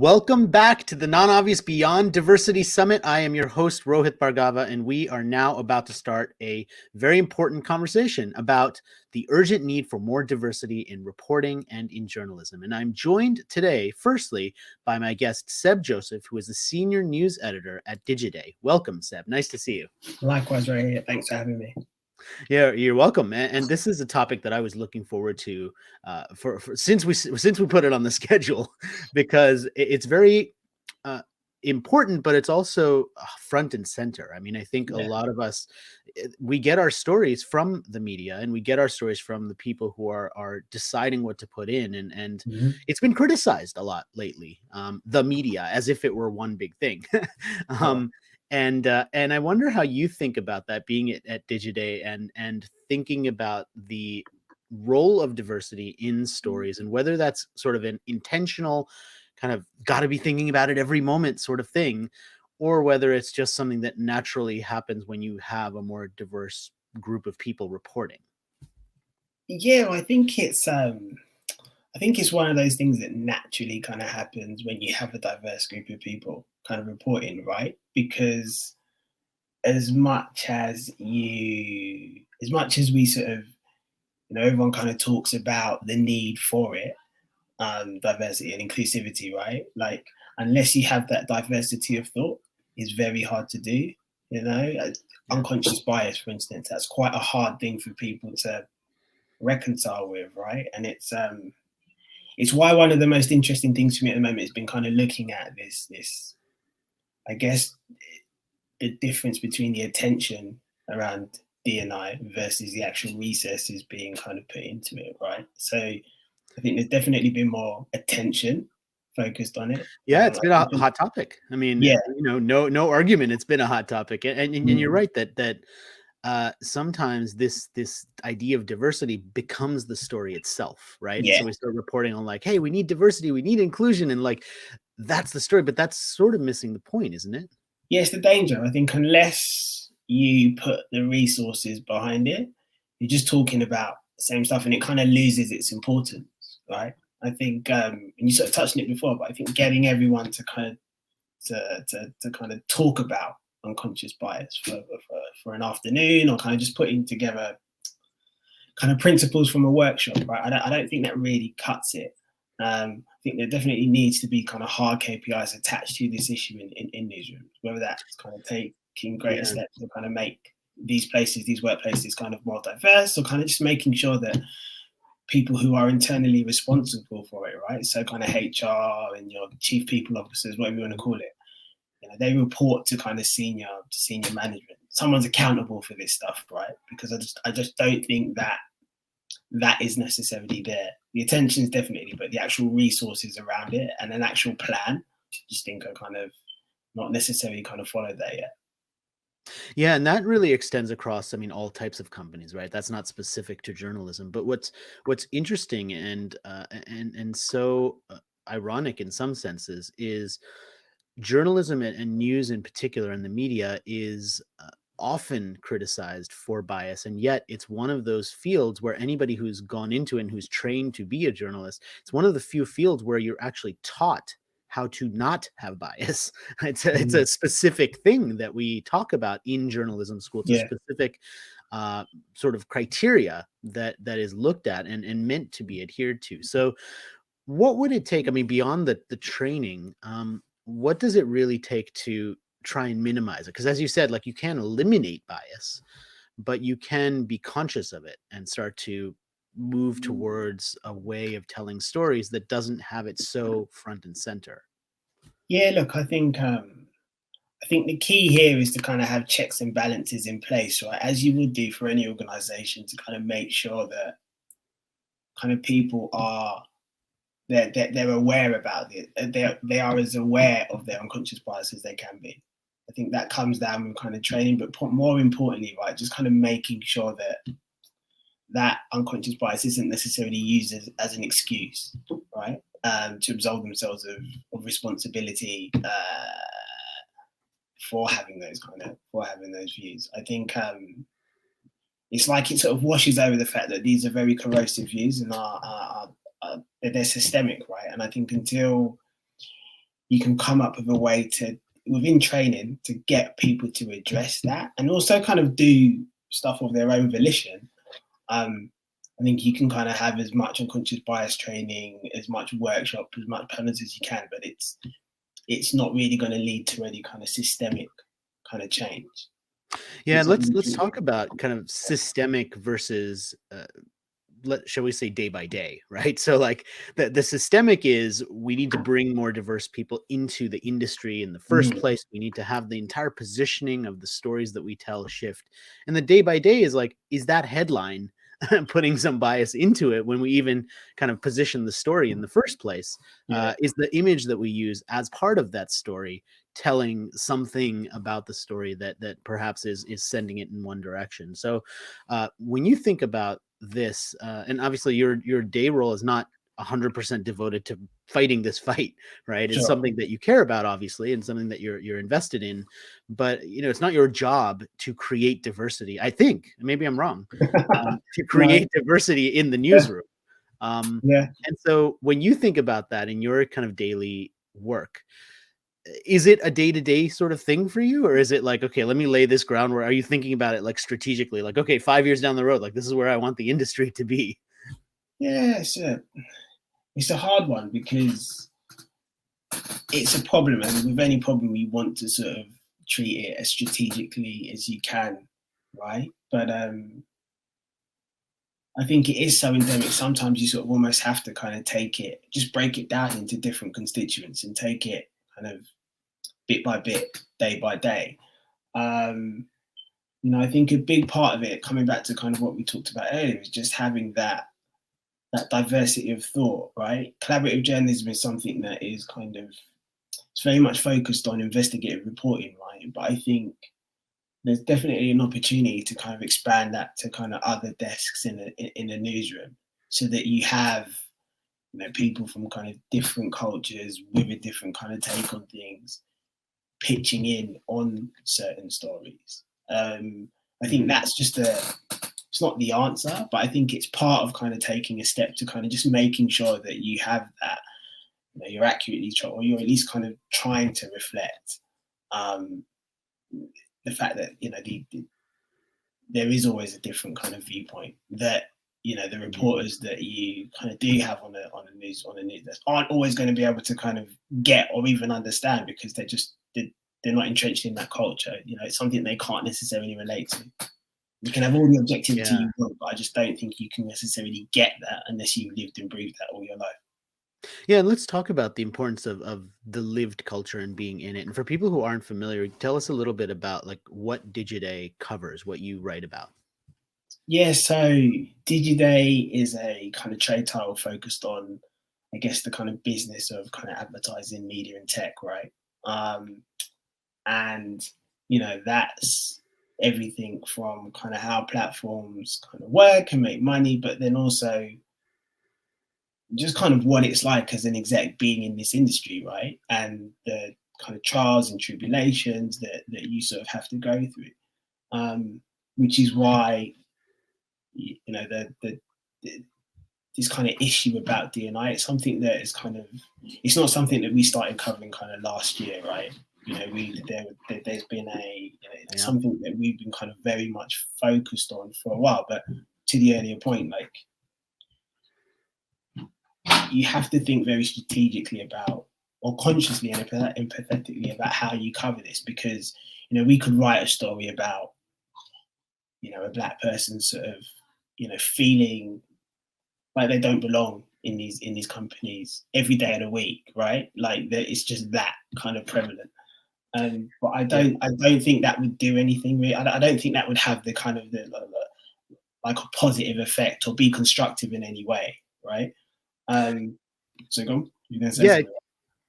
Welcome back to the Non-Obvious Beyond Diversity Summit. I am your host, Rohit Bhargava, and we are now about to start a very important conversation about the urgent need for more diversity in reporting and in journalism. And I'm joined today, firstly, by my guest, Seb Joseph, who is the senior news editor at Digiday. Welcome, Seb. Nice to see you. Likewise, Ray. Thanks for having me. Yeah, you're welcome. And this is a topic that I was looking forward to for since we put it on the schedule, because it's very important, but it's also front and center. I mean, I think a lot of us, we get our stories from the media, and we get our stories from the people who are deciding what to put in, and it's been criticized a lot lately, the media, as if it were one big thing. And I wonder how you think about that, being at Digiday and thinking about the role of diversity in stories, and whether that's sort of an intentional kind of got to be thinking about it every moment sort of thing, or whether it's just something that naturally happens when you have a more diverse group of people reporting. Yeah, I think it's one of those things that naturally kind of happens when you have a diverse group of people kind of reporting, right? Because as much as we sort of, everyone kind of talks about the need for it, diversity and inclusivity, right? Like, unless you have that diversity of thought, it's very hard to do, unconscious bias, for instance, that's quite a hard thing for people to reconcile with, right? And it's why one of the most interesting things for me at the moment has been kind of looking at this, I guess, the difference between the attention around D&I versus the actual resources being kind of put into it, right? So I think there's definitely been more attention focused on it. Yeah, it's been a hot topic. I mean, yeah, no argument. It's been a hot topic, and you're right that sometimes this idea of diversity becomes the story itself, right? Yeah. So we start reporting on like, hey, we need diversity, we need inclusion, and like that's the story, but that's sort of missing the point, isn't it? Yeah, it's the danger. I think unless you put the resources behind it, you're just talking about the same stuff, and it kind of loses its importance, right? I think, and you sort of touched on it before, but I think getting everyone to kind of talk about unconscious bias for an afternoon, or kind of just putting together kind of principles from a workshop, right? I don't think that really cuts it. I think there definitely needs to be kind of hard KPIs attached to this issue in newsrooms, whether that's kind of taking greater steps to kind of make these workplaces kind of more diverse, or kind of just making sure that people who are internally responsible for it, right? So kind of HR and your chief people officers, whatever you want to call it, they report to kind of senior management. Someone's accountable for this stuff, right? Because I just don't think that is necessarily there. The attention is definitely, but the actual resources around it and an actual plan, I just think are kind of not necessarily kind of followed there yet. Yeah, and that really extends across, I mean, all types of companies, right? That's not specific to journalism. But what's interesting and so ironic in some senses is journalism and news in particular, and the media is often criticized for bias, and yet it's one of those fields where anybody who's gone into it and who's trained to be a journalist, it's one of the few fields where you're actually taught how to not have bias. It's a specific thing that we talk about in journalism school. It's a specific sort of criteria that is looked at and meant to be adhered to. So what would it take? I mean, beyond the training, what does it really take to try and minimize it? Because as you said, like, you can't eliminate bias, but you can be conscious of it and start to move towards a way of telling stories that doesn't have it so front and center. Yeah, look, I think the key here is to kind of have checks and balances in place, right? As you would do for any organization, to kind of make sure that kind of people are they're aware about it. They are as aware of their unconscious bias as they can be. I think that comes down with kind of training, but more importantly, right, just kind of making sure that unconscious bias isn't necessarily used as an excuse, right, to absolve themselves of responsibility for having those views. I think it's like it sort of washes over the fact that these are very corrosive views and they're systemic, right? And I think until you can come up with a way to, within training, to get people to address that and also kind of do stuff of their own volition. I think you can kind of have as much unconscious bias training, as much workshop, as much panels as you can, but it's not really going to lead to any kind of systemic kind of change. Yeah, let's talk about kind of systemic versus shall we say day by day, right? So like the systemic is we need to bring more diverse people into the industry in the first place. We need to have the entire positioning of the stories that we tell shift. And the day by day is like, is that headline putting some bias into it when we even kind of position the story in the first place? Is the image that we use as part of that story telling something about the story that perhaps is sending it in one direction? So when you think about this, and obviously your day role is not 100% devoted to fighting this fight, right? It's something that you care about, obviously, and something that you're invested in, but you know, it's not your job to create diversity. I think, maybe I'm wrong, to create diversity in the newsroom. And so when you think about that in your kind of daily work, is it a day-to-day sort of thing for you, or is it like, okay, let me lay this groundwork? Are you thinking about it like strategically, like, okay, 5 years down the road, like this is where I want the industry to be? Yeah, it's a hard one because it's a problem, and with any problem, you want to sort of treat it as strategically as you can, right? But I think it is so endemic. Sometimes you sort of almost have to kind of take it, just break it down into different constituents and take it kind of bit by bit, day by day. You know, I think a big part of it, coming back to kind of what we talked about earlier, is just having that diversity of thought, right? Collaborative journalism is something that is kind of, it's very much focused on investigative reporting, right? But I think there's definitely an opportunity to kind of expand that to kind of other desks in a newsroom, so that you have, you know, people from kind of different cultures with a different kind of take on things, pitching in on certain stories. I think that's just it's not the answer, but I think it's part of kind of taking a step to kind of just making sure that you have that, you know, you're accurately or you're at least kind of trying to reflect the fact that, you know, there is always a different kind of viewpoint, that, you know, the reporters that you kind of do have on the news desk aren't always going to be able to kind of get or even understand, because they're not entrenched in that culture. You know, it's something they can't necessarily relate to. You can have all the objectivity you want, but I just don't think you can necessarily get that unless you've lived and breathed that all your life. Yeah, and let's talk about the importance of the lived culture and being in it. And for people who aren't familiar, tell us a little bit about like what Digiday covers, what you write about. Yeah, so Digiday is a kind of trade title focused on, I guess, the kind of business of kind of advertising, media, and tech, right? And you know, that's everything from kind of how platforms kind of work and make money, but then also just kind of what it's like as an exec being in this industry, right? And the kind of trials and tribulations that you sort of have to go through, which is why, you know, this kind of issue about D&I, it's something that is kind of, it's not something that we started covering kind of last year, right? You know, there's been it's something that we've been kind of very much focused on for a while. But to the earlier point, like, you have to think very strategically about, or consciously and empathetically about how you cover this, because, you know, we could write a story about, you know, a Black person sort of, you know, feeling like they don't belong in these companies every day of the week, right? Like, it's just that kind of prevalent. But I don't think that would do anything. Really. I don't think that would have the kind of like a positive effect or be constructive in any way, right? So go on. You gonna say something?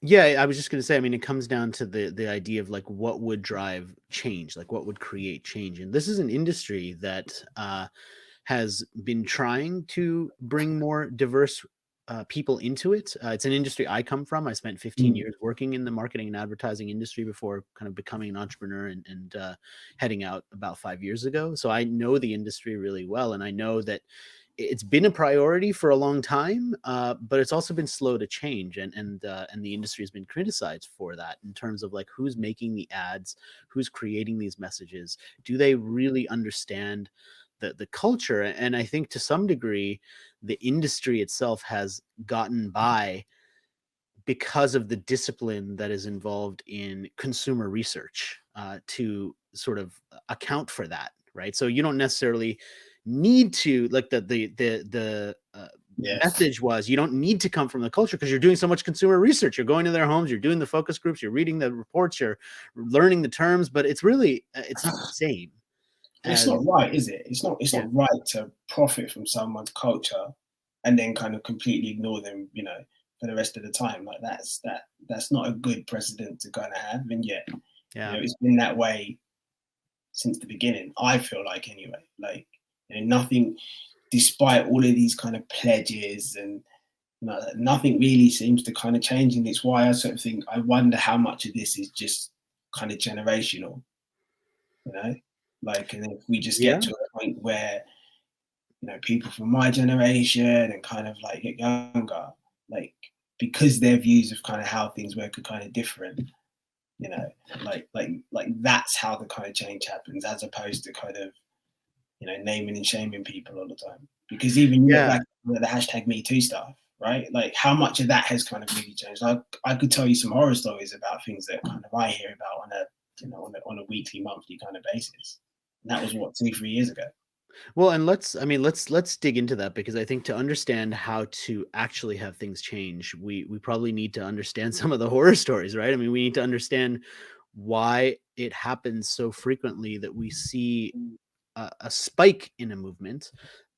Yeah, I was just going to say, I mean, it comes down to the idea of like what would drive change, like what would create change. And this is an industry that has been trying to bring more diverse people into it. It's an industry I come from. I spent 15 years working in the marketing and advertising industry before kind of becoming an entrepreneur and heading out about 5 years ago. So I know the industry really well. And I know that it's been a priority for a long time, but it's also been slow to change, and the industry has been criticized for that in terms of like who's making the ads, who's creating these messages, do they really understand the culture? And I think to some degree the industry itself has gotten by because of the discipline that is involved in consumer research, to sort of account for that, right? So you don't necessarily need to, like, the Yes. message was, you don't need to come from the culture because you're doing so much consumer research. You're going to their homes, you're doing the focus groups, you're reading the reports, you're learning the terms, but it's really it's not the same And it's not as right, is it? It's yeah. not right to profit from someone's culture and then kind of completely ignore them, for the rest of the time. Like that's not a good precedent to kind of have. And yet, Yeah. it's been that way since the beginning. I feel like anyway. Like, nothing, despite all of these kind of pledges and nothing really seems to kind of change. And it's why I sort of think I wonder how much of this is just kind of generational, you know? Like, and if we just get Yeah. to a point where, people from my generation and kind of like get younger, like, because their views of kind of how things work are kind of different, you know, like that's how the kind of change happens, as opposed to kind of, naming and shaming people all the time. Because even you look Yeah. back at the hashtag Me Too stuff, right? Like how much of that has kind of really changed. Like I could tell you some horror stories about things that kind of I hear about on a, on a weekly, monthly kind of basis. And that was what, 2, 3 years ago. Well, and let's dig into that, because I think to understand how to actually have things change, we probably need to understand some of the horror stories, right? I mean, we need to understand why it happens so frequently that we see a spike in a movement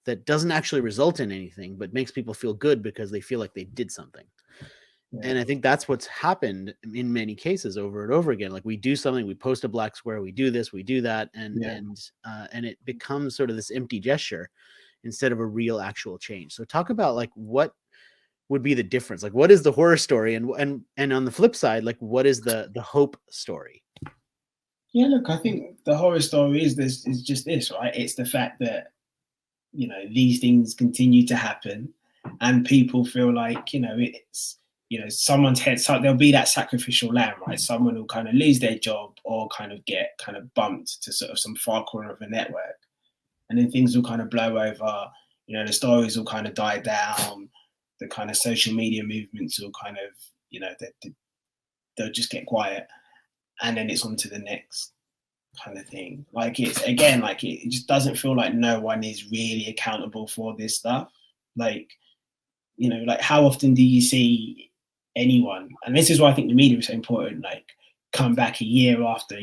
that doesn't actually result in anything, but makes people feel good because they feel like they did something. Yeah. And I think that's what's happened in many cases over and over again. Like, we do something, we post a black square, we do this, we do that, Yeah. and it becomes sort of this empty gesture instead of a real actual change. So talk about like what would be the difference? Like, what is the horror story, and on the flip side, like, what is the hope story? Yeah, look, I think the horror story is just this, right? It's the fact that, these things continue to happen and people feel like, it's, someone's head, so there'll be that sacrificial lamb, right? Someone will kind of lose their job or kind of get kind of bumped to sort of some far corner of a network. And then things will kind of blow over, the stories will kind of die down, the kind of social media movements will kind of, they'll just get quiet. And then it's on to the next kind of thing. Like it's again, like it just doesn't feel like no one is really accountable for this stuff. Like, like how often do you see anyone? And this is why I think the media is so important. Like, come back a year after,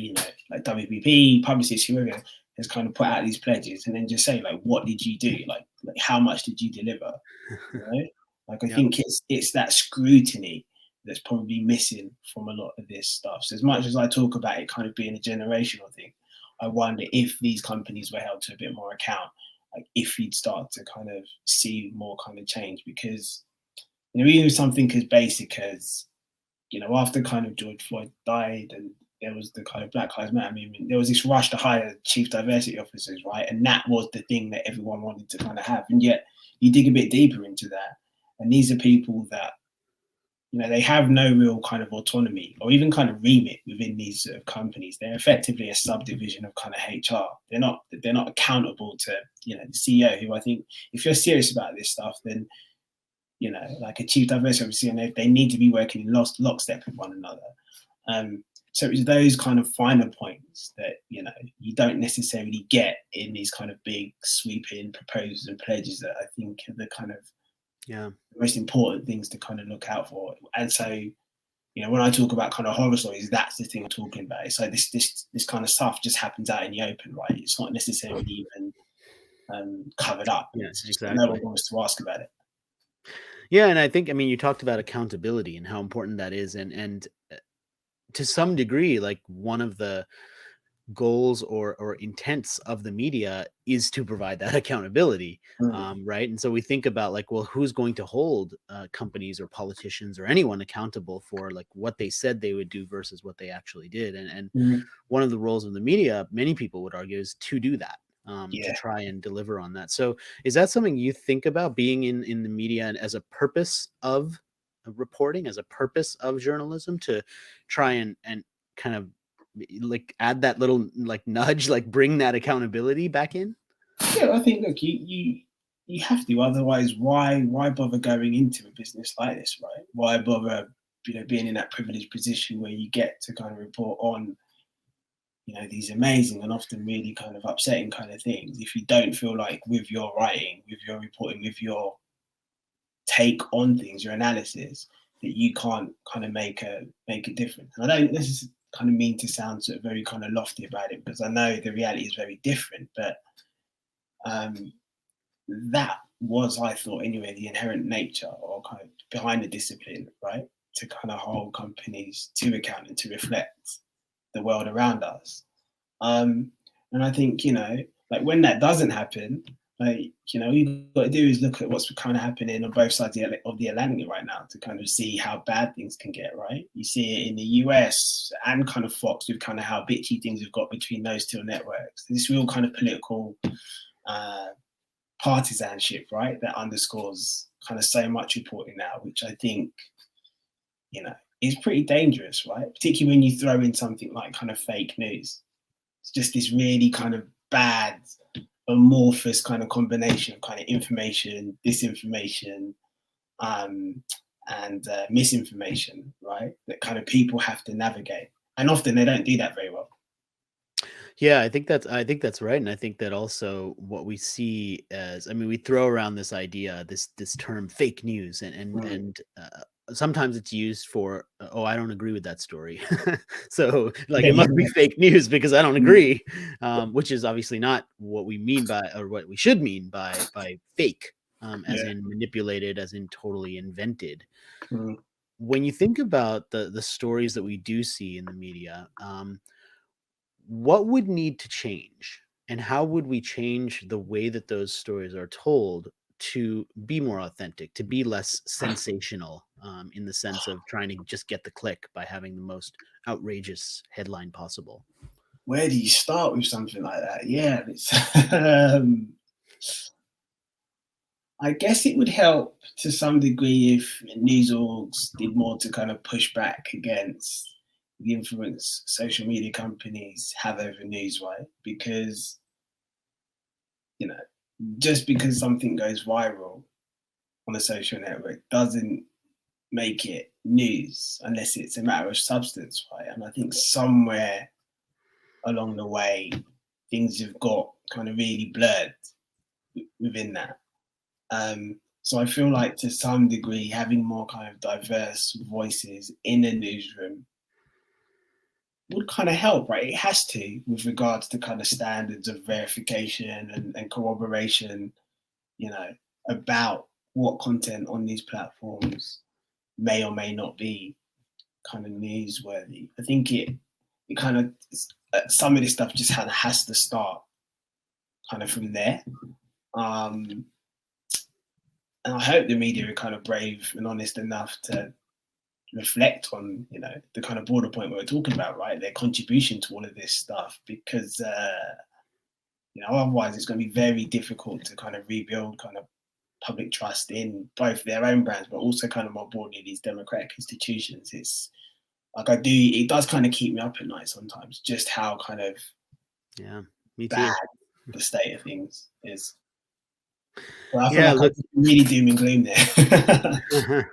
like WPP, publicists, whoever has kind of put out these pledges, and then just say like, what did you do? Like how much did you deliver? You know? Like I Yeah. think it's that scrutiny that's probably missing from a lot of this stuff. So as much as I talk about it kind of being a generational thing, I wonder if these companies were held to a bit more account, like if you'd start to kind of see more kind of change. Because, even something as basic as, after kind of George Floyd died and there was the kind of Black Lives Matter movement, there was this rush to hire chief diversity officers, right? And that was the thing that everyone wanted to kind of have. And yet you dig a bit deeper into that, and these are people that, they have no real kind of autonomy or even kind of remit within these sort of companies. They're effectively a subdivision of kind of HR. They're not accountable to, the CEO, who I think if you're serious about this stuff, then, like a chief diversity officer, and they need to be working in lockstep with one another. So it's those kind of finer points that, you don't necessarily get in these kind of big sweeping proposals and pledges that I think are the kind of most important things to kind of look out for. And so, when I talk about kind of horror stories, that's the thing I'm talking about. So this kind of stuff just happens out in the open, right? It's not necessarily even covered up. Yeah, It's just that no one exactly. wants to ask about it. Yeah, and I think, I mean, you talked about accountability and how important that is, and to some degree, like, one of the goals or intents of the media is to provide that accountability, right? And so we think about like, well, who's going to hold companies or politicians or anyone accountable for like what they said they would do versus what they actually did? And Mm. one of the roles of the media, many people would argue, is to do that, to Yeah. try and deliver on that. So is that something you think about, being in the media and as a purpose of reporting, as a purpose of journalism, to try and kind of like add that little like nudge, like bring that accountability back in? Yeah, I think, look, you have to. Otherwise, why bother going into a business like this, right? Why bother, being in that privileged position where you get to kind of report on, these amazing and often really kind of upsetting kind of things, if you don't feel like with your writing, with your reporting, with your take on things, your analysis, that you can't kind of make a difference. And I don't, this is kind of mean to sound sort of very kind of lofty about it, because I know the reality is very different, but um, that was, I thought anyway, the inherent nature or kind of behind the discipline, right? To kind of hold companies to account and to reflect the world around us. And I think, like when that doesn't happen, like, all you've got to do is look at what's kind of happening on both sides of the Atlantic right now to kind of see how bad things can get, right? You see it in the US and kind of Fox with kind of how bitchy things have got between those two networks. This real kind of political partisanship, right? That underscores kind of so much reporting now, which I think, is pretty dangerous, right? Particularly when you throw in something like kind of fake news. It's just this really kind of bad, amorphous kind of combination of kind of information, disinformation, and misinformation, right? That kind of people have to navigate, and often they don't do that very well. Yeah, I think that's right, and I think that also what we see as, I mean, we throw around this idea, this term fake news, Mm. and sometimes it's used for, oh, I don't agree with that story, so like Yeah, it must be fake news because I don't mm, agree, which is obviously not what we mean by, or what we should mean by fake, as yeah, in manipulated, as in totally invented. mm. When you think about the stories that we do see in the media, what would need to change, and how would we change the way that those stories are told to be more authentic, to be less sensational, in the sense of trying to just get the click by having the most outrageous headline possible? Where do you start with something like that? Yeah, it's, I guess it would help to some degree if news orgs did more to kind of push back against the influence social media companies have over news, right? Because, you know, just because something goes viral on a social network doesn't make it news unless it's a matter of substance, right? And I think somewhere along the way, things have got kind of really blurred within that. So I feel like to some degree, having more kind of diverse voices in a newsroom would kind of help, right? It has to, with regards to kind of standards of verification and corroboration, you know, about what content on these platforms may or may not be kind of newsworthy. I think it kind of, some of this stuff just kind of has to start kind of from there. Um, and I hope the media are kind of brave and honest enough to reflect on, the kind of broader point we're talking about, right? Their contribution to all of this stuff, because otherwise it's going to be very difficult to kind of rebuild kind of public trust in both their own brands, but also kind of more broadly these democratic institutions. It's like it does kind of keep me up at night sometimes, just how kind of Yeah, me bad too. the state of things is. Well, I feel Yeah, like I'm look. really doom and gloom there.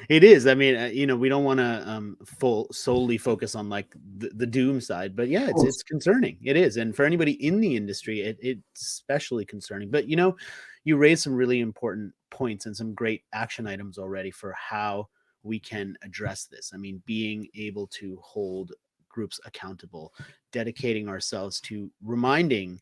It is. I mean, we don't want to full solely focus on like the doom side, but yeah, Of it's course. concerning. It is, and for anybody in the industry, it's especially concerning. But you raised some really important points and some great action items already for how we can address this. I mean, being able to hold groups accountable, dedicating ourselves to reminding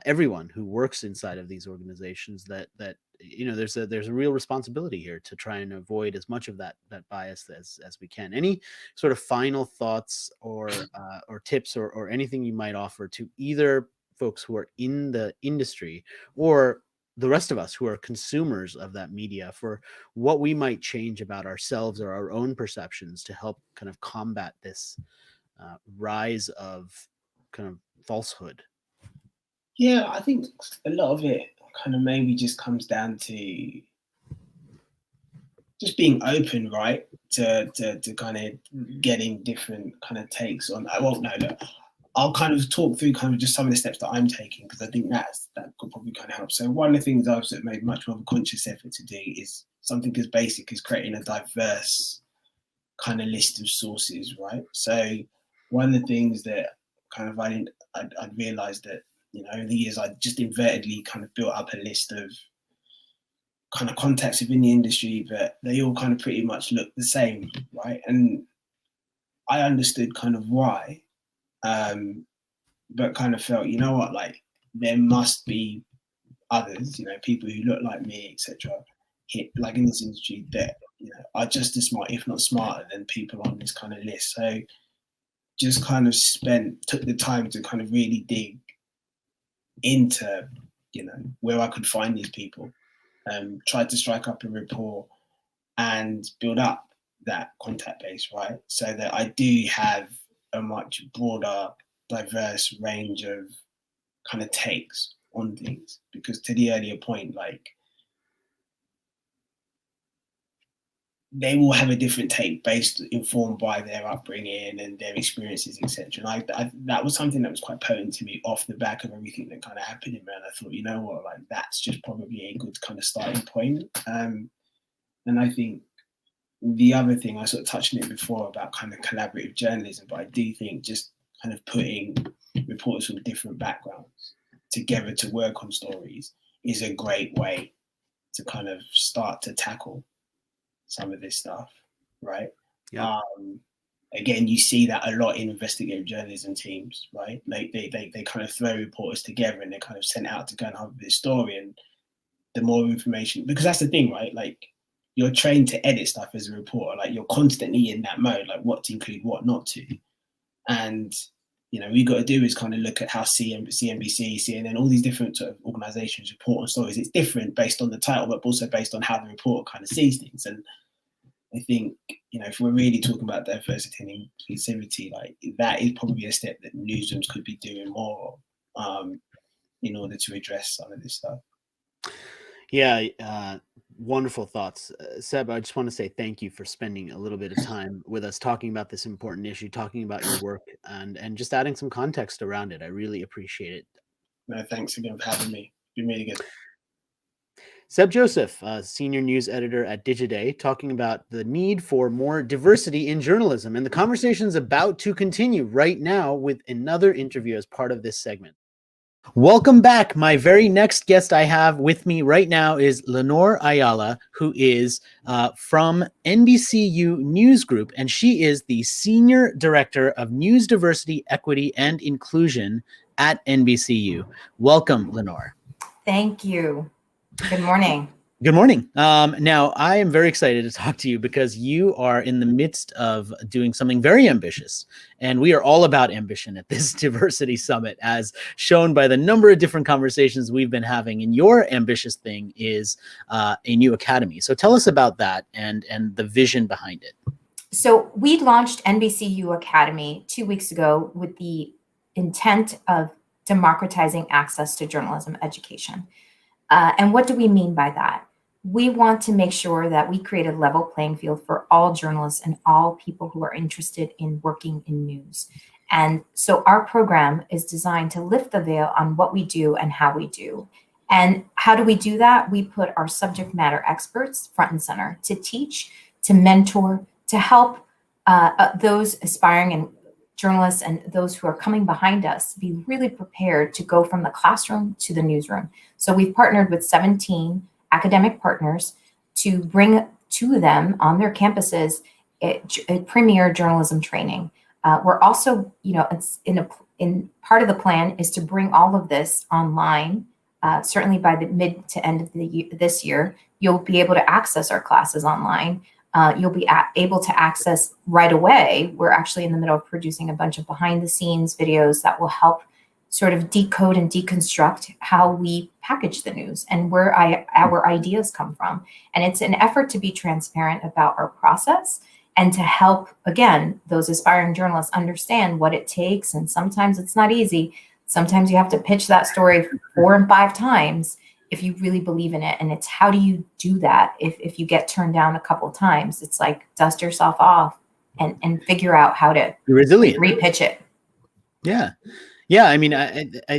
everyone who works inside of these organizations that there's a real responsibility here to try and avoid as much of that bias as we can. Any sort of final thoughts or tips or anything you might offer to either folks who are in the industry or the rest of us who are consumers of that media, for what we might change about ourselves or our own perceptions to help kind of combat this rise of kind of falsehood? Yeah, I think a lot of it kind of maybe just comes down to just being open, right? To kind of getting different kind of takes on. I won't know. Look, I'll kind of talk through kind of just some of the steps that I'm taking, because I think that could probably kind of help. So one of the things I've sort of made much more of a conscious effort to do is something as basic as creating a diverse kind of list of sources, right? So one of the things that kind of I'd realized that, you know, over the years I just inadvertently kind of built up a list of kind of contacts within the industry, but they all kind of pretty much look the same, right? And I understood kind of why, but kind of felt, you know what, like there must be others, you know, people who look like me, etc. Like in this industry that, you know, are just as smart, if not smarter, than people on this kind of list. So just kind of took the time to kind of really dig into, you know, where I could find these people. Tried to strike up a rapport and build up that contact base, right? So that I do have a much broader, diverse range of kind of takes on things. Because to the earlier point, like, they will have a different take informed by their upbringing and their experiences, etc. And that was something that was quite potent to me off the back of everything that kind of happened in me. And I thought, you know what, like that's just probably a good kind of starting point. And I think the other thing, I sort of touched on it before about kind of collaborative journalism, but I do think just kind of putting reporters from different backgrounds together to work on stories is a great way to kind of start to tackle some of this stuff, right? Yeah. Again, you see that a lot in investigative journalism teams, right? Like they kind of throw reporters together and they're kind of sent out to go and have this story. And the more information, because that's the thing, right? Like you're trained to edit stuff as a reporter, like you're constantly in that mode, like what to include, what not to. And, you know, we got to do is kind of look at how CNBC, CNN, all these different sort of organizations report on stories. It's different based on the title, but also based on how the reporter kind of sees things. And I think, you know, if we're really talking about diversity and inclusivity, like that is probably a step that newsrooms could be doing more in order to address some of this stuff. Yeah, wonderful thoughts. Seb, I just want to say thank you for spending a little bit of time with us talking about this important issue, talking about your work, and just adding some context around it. I really appreciate it. No, thanks again for having me. It's been really good. Seb Joseph, senior news editor at Digiday, talking about the need for more diversity in journalism. And the conversation is about to continue right now with another interview as part of this segment. Welcome back. My very next guest I have with me right now is Lenore Ayala, who is from NBCU News Group, and she is the Senior Director of News Diversity, Equity, and Inclusion at NBCU. Welcome, Lenore. Thank you. Good morning. Good morning. Now, I am very excited to talk to you because you are in the midst of doing something very ambitious. And we are all about ambition at this Diversity Summit, as shown by the number of different conversations we've been having. And your ambitious thing is a new academy. So tell us about that and the vision behind it. So we launched NBCU Academy 2 weeks ago with the intent of democratizing access to journalism education. And what do we mean by that? We want to make sure that we create a level playing field for all journalists and all people who are interested in working in news. And so our program is designed to lift the veil on what we do and how we do. And how do we do that? We put our subject matter experts front and center to teach, to mentor, to help those aspiring and journalists and those who are coming behind us be really prepared to go from the classroom to the newsroom. So we've partnered with 17 academic partners to bring to them on their campuses a premier journalism training. We're also, you know, it's in part of the plan is to bring all of this online. Certainly by the mid to end of this year, you'll be able to access our classes online. You'll be able to access right away. We're actually in the middle of producing a bunch of behind the scenes videos that will help sort of decode and deconstruct how we package the news and where our ideas come from. And it's an effort to be transparent about our process and to help, again, those aspiring journalists understand what it takes. And sometimes it's not easy. Sometimes you have to pitch that story 4 and 5 times if you really believe in it. And it's how do you do that if you get turned down a couple of times? It's like dust yourself off and figure out how to repitch it. Yeah. I mean,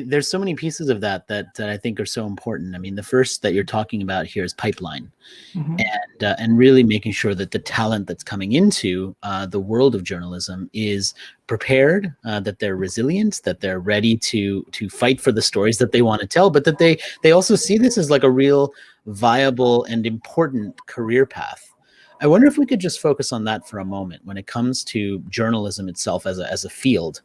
there's so many pieces of that I think are so important. I mean, the first that you're talking about here is pipeline, and really making sure that the talent that's coming into the world of journalism is prepared, that they're resilient, that they're ready to fight for the stories that they want to tell, but that they also see this as like a real viable and important career path. I wonder if we could just focus on that for a moment when it comes to journalism itself as a field.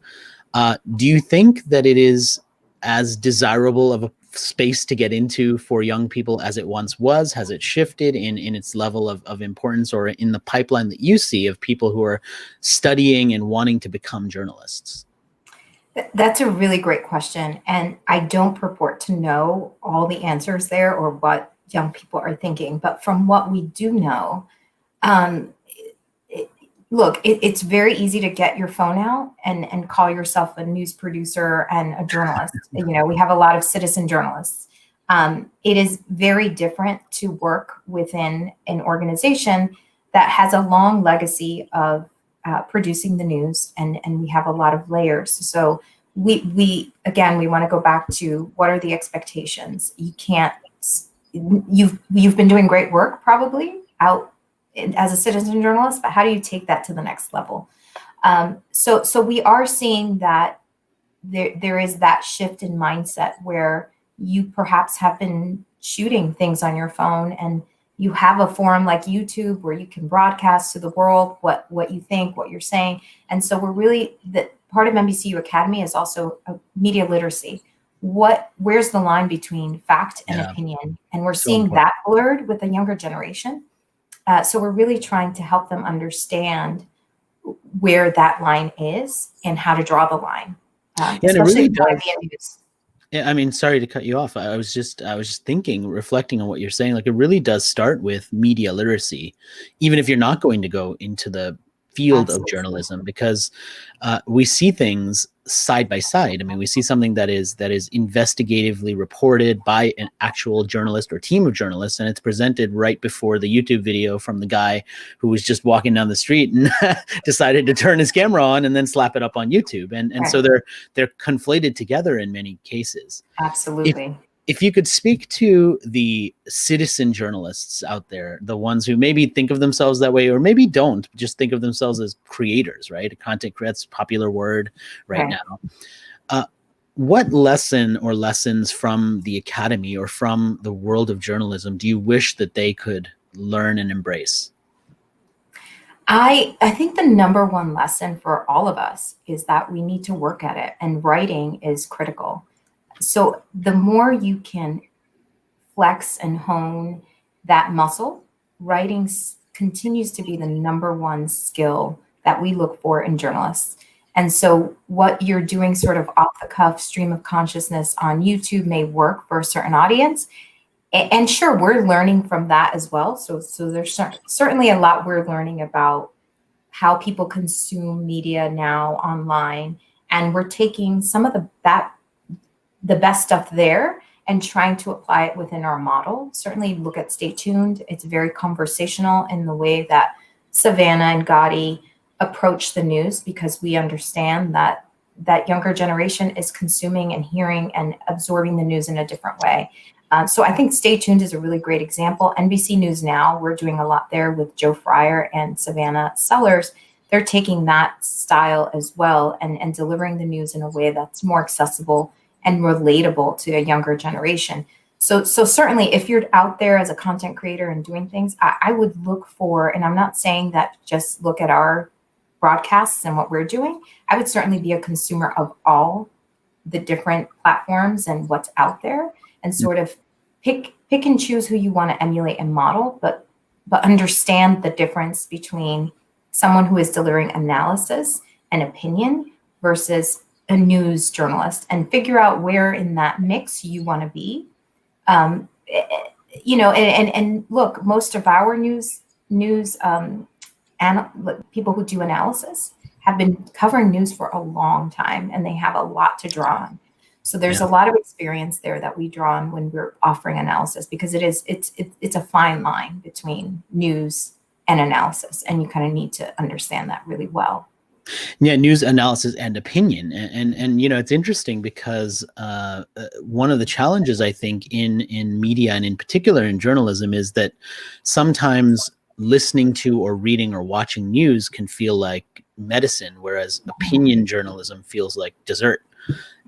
Do you think that it is as desirable of a space to get into for young people as it once was? Has it shifted in its level of importance, or in the pipeline that you see of people who are studying and wanting to become journalists? That's a really great question. And I don't purport to know all the answers there or what young people are thinking. But from what we do know, look, it's very easy to get your phone out and call yourself a news producer and a journalist. You know, we have a lot of citizen journalists. It is very different to work within an organization that has a long legacy of producing the news, and we have a lot of layers. So we again, we want to go back to what are the expectations. You can't, you've been doing great work probably out as a citizen journalist, but how do you take that to the next level? So we are seeing that there is that shift in mindset where you perhaps have been shooting things on your phone and you have a forum like YouTube where you can broadcast to the world what you think, what you're saying. And so we're really, the part of NBCU Academy is also a media literacy. Where's the line between fact and opinion? And we're seeing that blurred with the younger generation. So we're really trying to help them understand where that line is and how to draw the line. Especially it really does. Yeah, I mean, sorry to cut you off. I was just thinking, reflecting on what you're saying. Like, it really does start with media literacy, even if you're not going to go into the field of journalism, because we see things side by side. I mean, we see something that is investigatively reported by an actual journalist or team of journalists, and it's presented right before the YouTube video from the guy who was just walking down the street and decided to turn his camera on and then slap it up on YouTube. And so they're conflated together in many cases. Absolutely. If you could speak to the citizen journalists out there, the ones who maybe think of themselves that way, or maybe don't, just think of themselves as creators, right? Content creators, popular word right now. What lesson or lessons from the academy or from the world of journalism do you wish that they could learn and embrace? I think the number one lesson for all of us is that we need to work at it, and writing is critical. So the more you can flex and hone that muscle, writing continues to be the number one skill that we look for in journalists. And so what you're doing sort of off the cuff, stream of consciousness on YouTube may work for a certain audience. And sure, we're learning from that as well. So there's certainly a lot we're learning about how people consume media now online. And we're taking some of the best stuff there and trying to apply it within our model. Certainly look at Stay Tuned. It's very conversational in the way that Savannah and Gotti approach the news, because we understand that younger generation is consuming and hearing and absorbing the news in a different way. So I think Stay Tuned is a really great example. NBC News Now, we're doing a lot there with Joe Fryer and Savannah Sellers. They're taking that style as well and delivering the news in a way that's more accessible and relatable to a younger generation. So certainly if you're out there as a content creator and doing things, I would look for, and I'm not saying that just look at our broadcasts and what we're doing. I would certainly be a consumer of all the different platforms and what's out there, and sort of pick and choose who you want to emulate and model, but understand the difference between someone who is delivering analysis and opinion versus a news journalist, and figure out where in that mix you want to be. You know, and look, most of our news people who do analysis have been covering news for a long time, and they have a lot to draw on. So there's a lot of experience there that we draw on when we're offering analysis, because it's a fine line between news and analysis, and you kind of need to understand that really well. Yeah, news analysis and opinion, and it's interesting because one of the challenges I think in media and in particular in journalism is that sometimes listening to or reading or watching news can feel like medicine, whereas opinion journalism feels like dessert.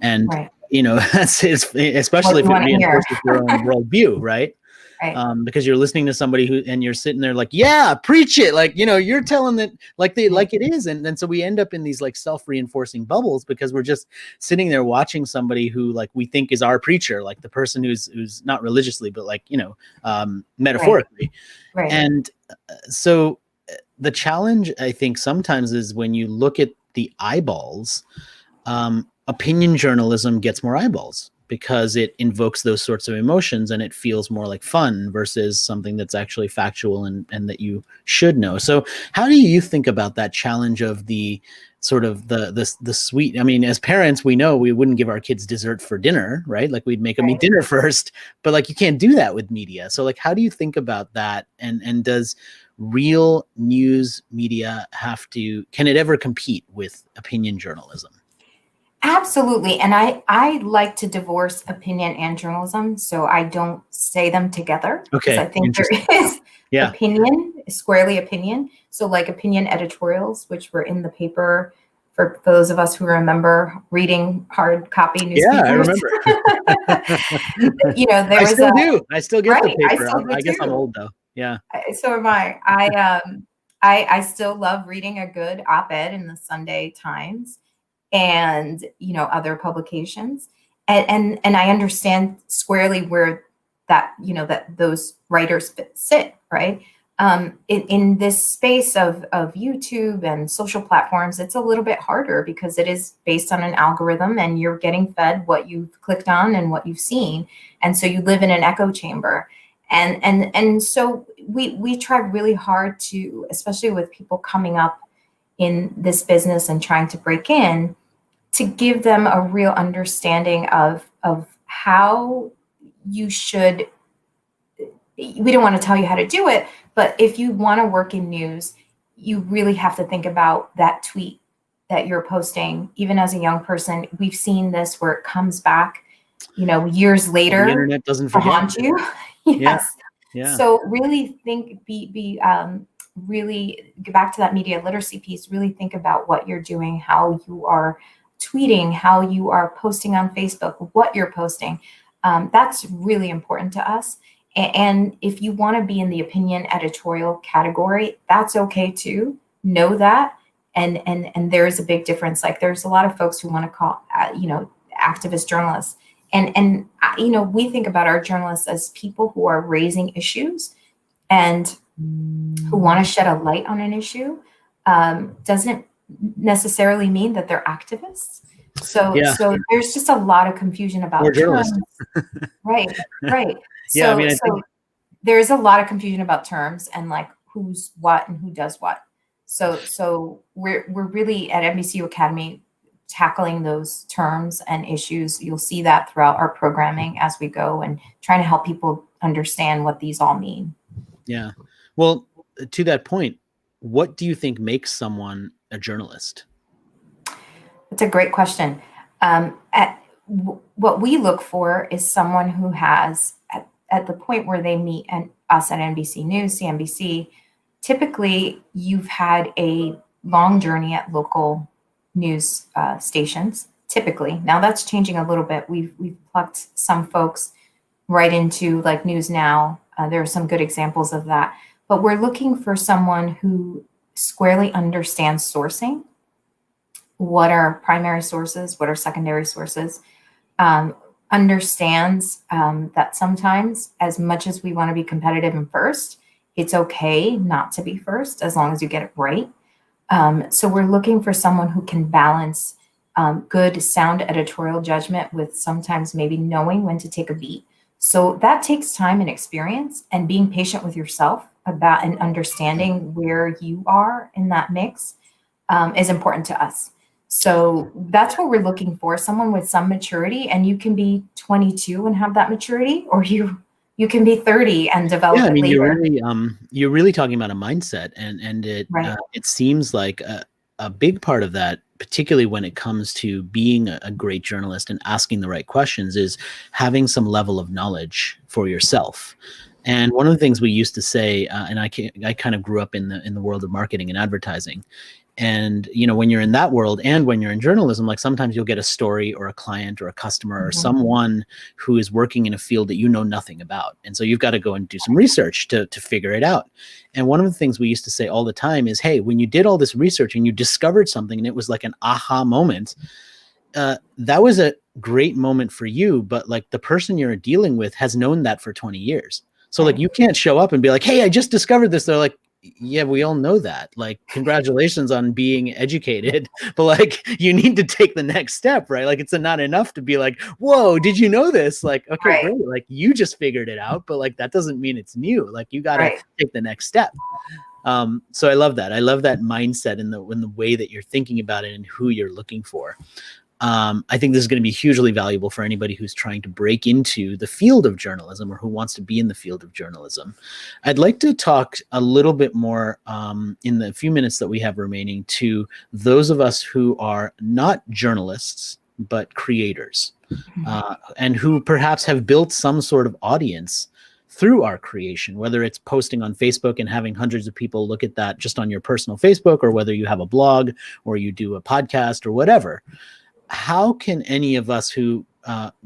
And that's especially if it reinforces your own worldview, right? Right. Because you're listening to somebody and you're sitting there like, yeah, preach it. Like, you're telling it like it is. And so we end up in these like self-reinforcing bubbles because we're just sitting there watching somebody who like we think is our preacher, like the person who's not religiously, but like, metaphorically. Right. And so the challenge, I think, sometimes is when you look at the eyeballs, opinion journalism gets more eyeballs, because it invokes those sorts of emotions and it feels more like fun versus something that's actually factual and that you should know. So how do you think about that challenge of the sort of the sweet? I mean, as parents, we know we wouldn't give our kids dessert for dinner, right? Like we'd make them eat dinner first, but like you can't do that with media. So like, how do you think about that? And does real news media can it ever compete with opinion journalism? Absolutely. And I like to divorce opinion and journalism, so I don't say them together. Okay. I think there is opinion, squarely opinion. So like opinion editorials, which were in the paper for those of us who remember reading hard copy newspapers. Yeah, I remember. I still get the paper. I guess I'm old though. Yeah. So am I. I still love reading a good op-ed in the Sunday Times and other publications, and I understand squarely where that that those writers sit, right? In this space of YouTube and social platforms, it's a little bit harder because it is based on an algorithm and you're getting fed what you've clicked on and what you've seen, and so you live in an echo chamber. And so we try really hard to, especially with people coming up in this business and trying to break in, to give them a real understanding of how you should. We don't want to tell you how to do it, but if you want to work in news, you really have to think about that tweet that you're posting. Even as a young person, we've seen this where it comes back, years later. The internet doesn't forget. Haunt you. Yes. Yeah. So really really get back to that media literacy piece. Really think about what you're doing, how you are tweeting, how you are posting on Facebook, what you're posting. That's really important to us. And if you want to be in the opinion editorial category, that's okay too. Know that. And there is a big difference. Like there's a lot of folks who want to call, activist journalists. And we think about our journalists as people who are raising issues and who want to shed a light on an issue. Doesn't necessarily mean that they're activists. So there's just a lot of confusion about terms. Right. So, so there's a lot of confusion about terms and like who's what and who does what. So we're really at NBCU Academy tackling those terms and issues. You'll see that throughout our programming as we go and trying to help people understand what these all mean. Yeah. Well, to that point, what do you think makes someone a journalist? That's a great question. What we look for is someone who has, at the point where they meet us at NBC News, CNBC, typically you've had a long journey at local news stations, typically. Now that's changing a little bit. We've plucked some folks right into like News Now. There are some good examples of that. But we're looking for someone who squarely understands sourcing. What are primary sources? What are secondary sources? Understands that sometimes, as much as we want to be competitive and first, it's okay not to be first as long as you get it right. So we're looking for someone who can balance good, sound editorial judgment with sometimes maybe knowing when to take a beat. So that takes time and experience, and being patient with yourself about and understanding where you are in that mix is important to us. So that's what we're looking for, someone with some maturity. And you can be 22 and have that maturity, or you can be 30 and develop Yeah, I it mean, later. you're really talking about a mindset, and Right. it seems like a big part of that, particularly when it comes to being a great journalist and asking the right questions, is having some level of knowledge for yourself. And one of the things we used to say, and I kind of grew up in the world of marketing and advertising. And when you're in that world and when you're in journalism, like sometimes you'll get a story or a client or a customer or someone who is working in a field that you know nothing about, and so you've got to go and do some research to figure it out. And one of the things we used to say all the time is, hey, when you did all this research and you discovered something and it was like an aha moment, that was a great moment for you, but like the person you're dealing with has known that for 20 years. So like you can't show up and be like, hey, I just discovered this. They're like, yeah, we all know that. Like, congratulations on being educated, but like you need to take the next step, right? Like it's not enough to be like, whoa, did you know this? Like, okay, Right. great. Like you just figured it out, but like that doesn't mean it's new. Like you got to take the next step. So I love that. I love that mindset in the way that you're thinking about it and who you're looking for. I think this is going to be hugely valuable for anybody who's trying to break into the field of journalism or who wants to be in the field of journalism. I'd like to talk a little bit more in the few minutes that we have remaining to those of us who are not journalists, but creators, and who perhaps have built some sort of audience through our creation, whether it's posting on Facebook and having hundreds of people look at that just on your personal Facebook, or whether you have a blog or you do a podcast or whatever. How can any of us who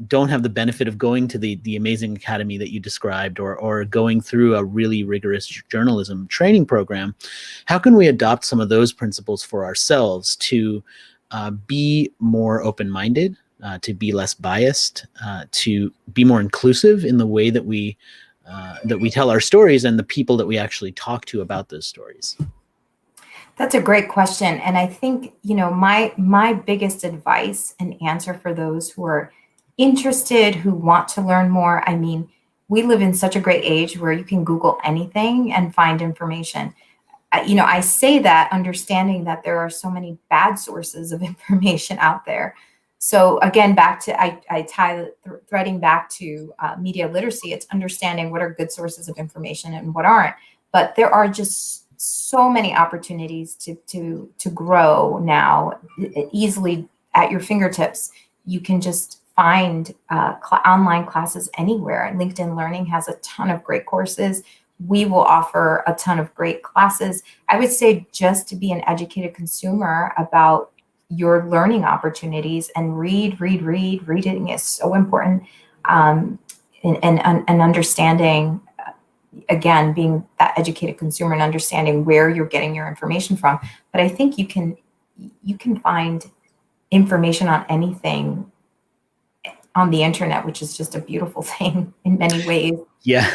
don't have the benefit of going to the amazing academy that you described, or going through a really rigorous journalism training program, how can we adopt some of those principles for ourselves to be more open-minded, to be less biased, to be more inclusive in the way that we tell our stories and the people that we actually talk to about those stories? That's a great question. And I think, my biggest advice and answer for those who are interested, who want to learn more. I mean, we live in such a great age where you can Google anything and find information. I say that understanding that there are so many bad sources of information out there. So again, back to, I tie threading back to media literacy. It's understanding what are good sources of information and what aren't. But there are just so many opportunities to grow now easily at your fingertips. You can just find online classes anywhere. LinkedIn Learning has a ton of great courses. We will offer a ton of great classes. I would say just to be an educated consumer about your learning opportunities and reading is so important. And understanding, again, being that educated consumer and understanding where you're getting your information from. But I think you can find information on anything on the internet, which is just a beautiful thing in many ways. Yeah.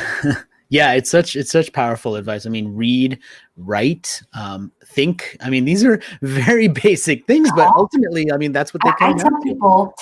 Yeah, it's such powerful advice. I mean, read, write, think. I mean, these are very basic things, but ultimately, I mean, that's what they come down to. I tell people,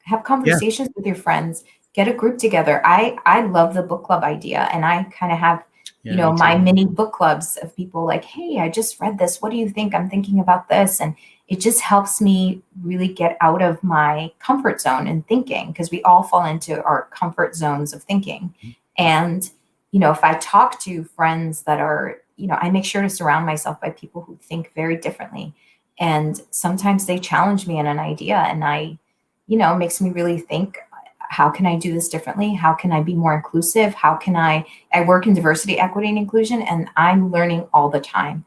have conversations with your friends, get a group together. I love the book club idea, and I kind of have, my mini book clubs of people like, hey, I just read this. What do you think? I'm thinking about this. And it just helps me really get out of my comfort zone in thinking, because we all fall into our comfort zones of thinking. And if I talk to friends that are, I make sure to surround myself by people who think very differently. And sometimes they challenge me in an idea, and makes me really think, how can I do this differently? How can I be more inclusive? How can I work in diversity, equity, and inclusion, and I'm learning all the time.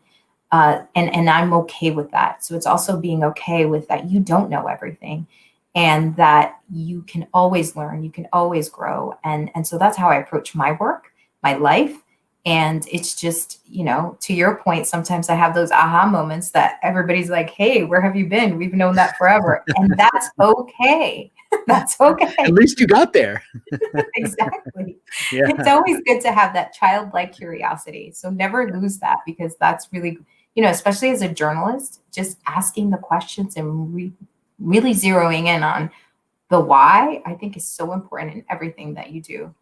And I'm okay with that. So it's also being okay with that you don't know everything, and that you can always learn, you can always grow. And so that's how I approach my work, my life. And it's just, to your point, sometimes I have those aha moments that everybody's like, hey, where have you been? We've known that forever. And that's okay. That's okay. At least you got there. Exactly. Yeah. It's always good to have that childlike curiosity. So never lose that, because that's really, especially as a journalist, just asking the questions and really zeroing in on the why, I think, is so important in everything that you do.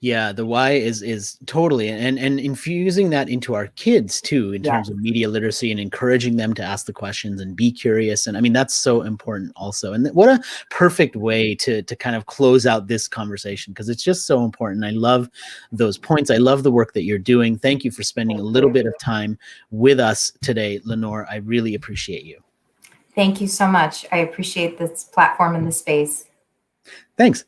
Yeah, the why is totally, and infusing that into our kids too, in terms of media literacy, and encouraging them to ask the questions and be curious. And I mean, that's so important also. And what a perfect way to kind of close out this conversation, because it's just so important. I love those points. I love the work that you're doing. Thank you for spending a little bit of time with us today, Lenore. I really appreciate you. Thank you so much. I appreciate this platform and this space. Thanks.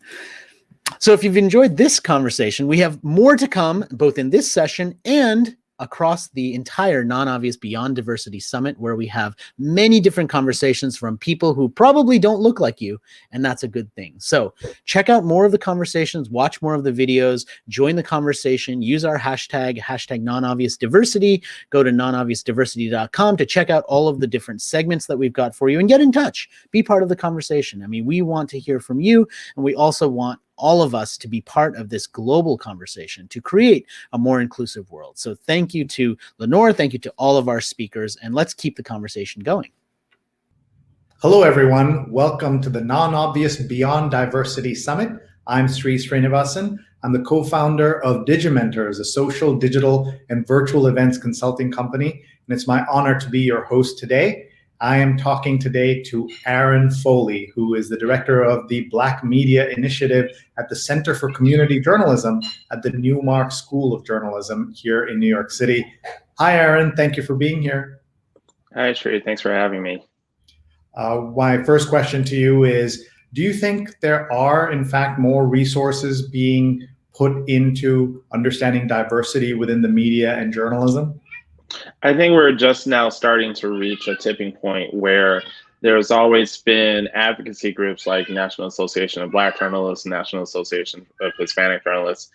So if you've enjoyed this conversation, we have more to come, both in this session and across the entire Non-Obvious Beyond Diversity Summit, where we have many different conversations from people who probably don't look like you, and that's a good thing. So check out more of the conversations, watch more of the videos, join the conversation, use our hashtag nonobviousdiversity, go to nonobviousdiversity.com to check out all of the different segments that we've got for you, and get in touch, be part of the conversation. I mean, we want to hear from you, and we also want all of us to be part of this global conversation to create a more inclusive world. So thank you to Lenore, thank you to all of our speakers, and let's keep the conversation going. Hello, everyone. Welcome to the Non-Obvious Beyond Diversity Summit. I'm Sree Sreenivasan. I'm the co-founder of Digimentors, a social, digital, and virtual events consulting company, and it's my honor to be your host today. I am talking today to Aaron Foley, who is the director of the Black Media Initiative at the Center for Community Journalism at the Newmark School of Journalism here in New York City. Hi, Aaron. Thank you for being here. Hi, Sree. Thanks for having me. My first question to you is, do you think there are, in fact, more resources being put into understanding diversity within the media and journalism? I think we're just now starting to reach a tipping point where there's always been advocacy groups like National Association of Black Journalists, National Association of Hispanic Journalists,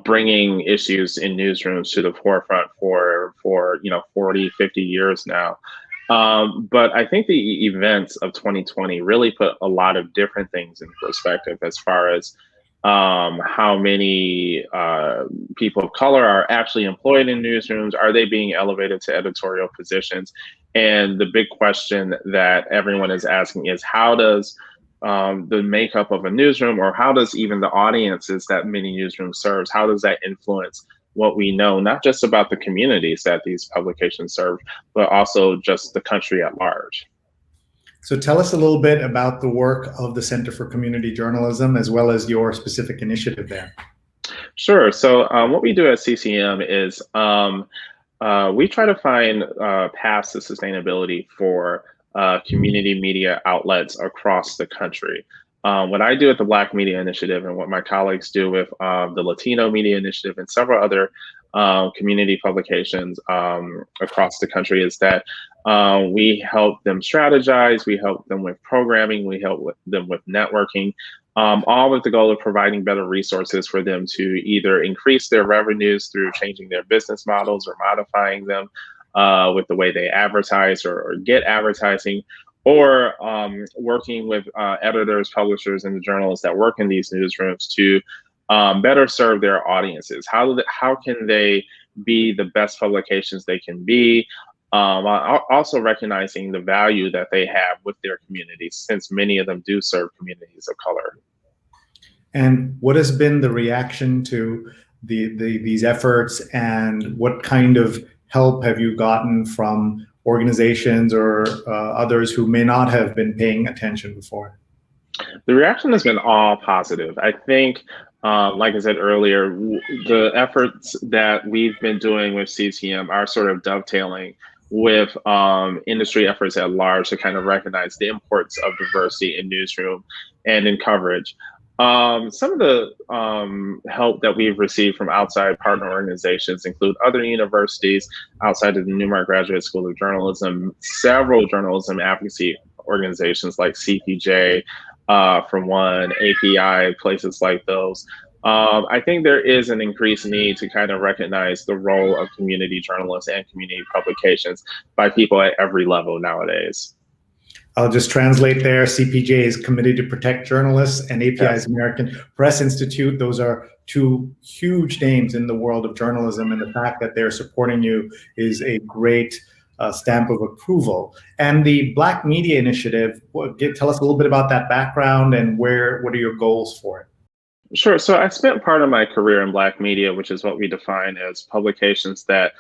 bringing issues in newsrooms to the forefront for 40, 50 years now. But I think the events of 2020 really put a lot of different things in perspective as far as how many people of color are actually employed in newsrooms. Are they being elevated to editorial positions? And the big question that everyone is asking is, how does the makeup of a newsroom, or how does even the audiences that many newsrooms serves, how does that influence what we know, not just about the communities that these publications serve, but also just the country at large? So tell us a little bit about the work of the Center for Community Journalism, as well as your specific initiative there. Sure. So what we do at CCM is we try to find paths to sustainability for community media outlets across the country. What I do at the Black Media Initiative, and what my colleagues do with the Latino Media Initiative and several other community publications across the country, is that we help them strategize, we help them with programming, we help them with networking, all with the goal of providing better resources for them to either increase their revenues through changing their business models or modifying them with the way they advertise or get advertising, or working with editors, publishers, and the journalists that work in these newsrooms to better serve their audiences. How can they be the best publications they can be? Also recognizing the value that they have with their communities, since many of them do serve communities of color. And what has been the reaction to these efforts, and what kind of help have you gotten from organizations or others who may not have been paying attention before? The reaction has been all positive. I think, like I said earlier, the efforts that we've been doing with CCM are sort of dovetailing with industry efforts at large to kind of recognize the importance of diversity in newsroom and in coverage. Some of the help that we've received from outside partner organizations include other universities outside of the Newmark Graduate School of Journalism, several journalism advocacy organizations like CPJ, from one, API, places like those. I think there is an increased need to kind of recognize the role of community journalists and community publications by people at every level nowadays. I'll just translate there. CPJ is Committee to Protect Journalists, and API is American Press Institute. Those are two huge names in the world of journalism, and the fact that they're supporting you is a great stamp of approval. And the Black Media Initiative, tell us a little bit about that background and what are your goals for it? Sure. So I spent part of my career in Black media, which is what we define as publications that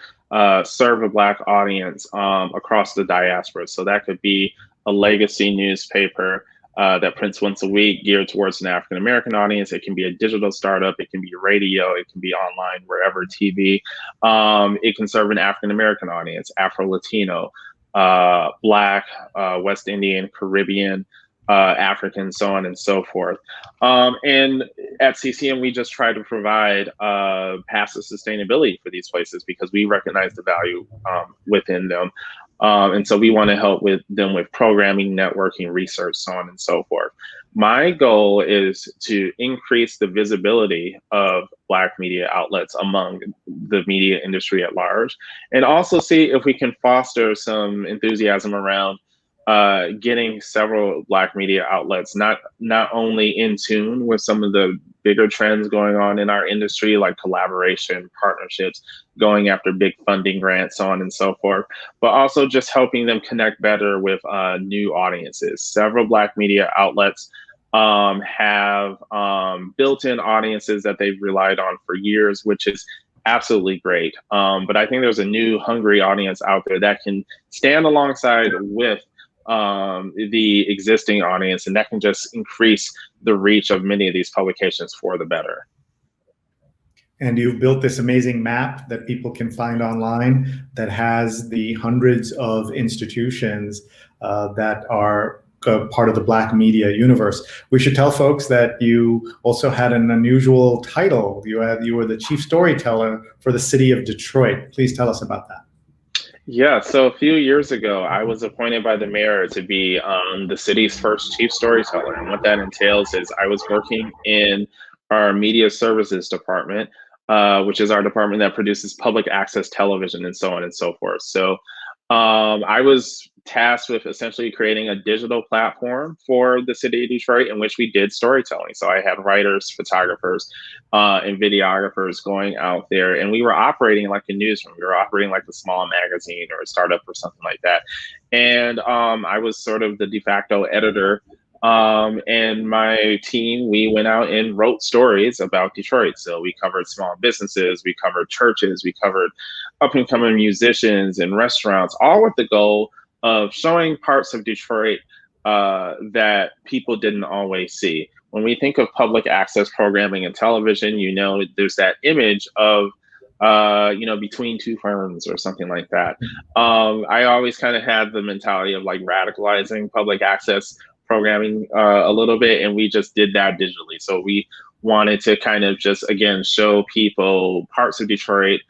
serve a Black audience across the diaspora. So that could be a legacy newspaper that prints once a week geared towards an African American audience. It can be a digital startup. It can be radio. It can be online, wherever, TV. It can serve an African American audience, Afro Latino, Black, West Indian, Caribbean, African, so on and so forth. And at CCM, we just try to provide passive sustainability for these places because we recognize the value within them. And so we want to help with them with programming, networking, research, so on and so forth. My goal is to increase the visibility of Black media outlets among the media industry at large, and also see if we can foster some enthusiasm around getting several Black media outlets not only in tune with some of the bigger trends going on in our industry, like collaboration, partnerships, going after big funding grants, so on and so forth, but also just helping them connect better with new audiences. Several Black media outlets have built-in audiences that they've relied on for years, which is absolutely great. But I think there's a new hungry audience out there that can stand alongside with the existing audience, and that can just increase the reach of many of these publications for the better. And you've built this amazing map that people can find online that has the hundreds of institutions that are part of the Black media universe. We should tell folks that you also had an unusual title. You were the chief storyteller for the city of Detroit. Please tell us about that. Yeah, so a few years ago, I was appointed by the mayor to be the city's first chief storyteller. And what that entails is I was working in our media services department, which is our department that produces public access television and so on and so forth. So I was tasked with essentially creating a digital platform for the city of Detroit in which we did storytelling. So I had writers, photographers, and videographers going out there, and we were operating like a newsroom. We were operating like a small magazine or a startup or something like that. And I was sort of the de facto editor. And my team, we went out and wrote stories about Detroit. So we covered small businesses, we covered churches, we covered up and coming musicians and restaurants, all with the goal of showing parts of Detroit that people didn't always see. When we think of public access programming and television, there's that image of, between two ferns or something like that. I always kind of had the mentality of like radicalizing public access programming a little bit, and we just did that digitally. So we wanted to kind of just, again, show people parts of Detroit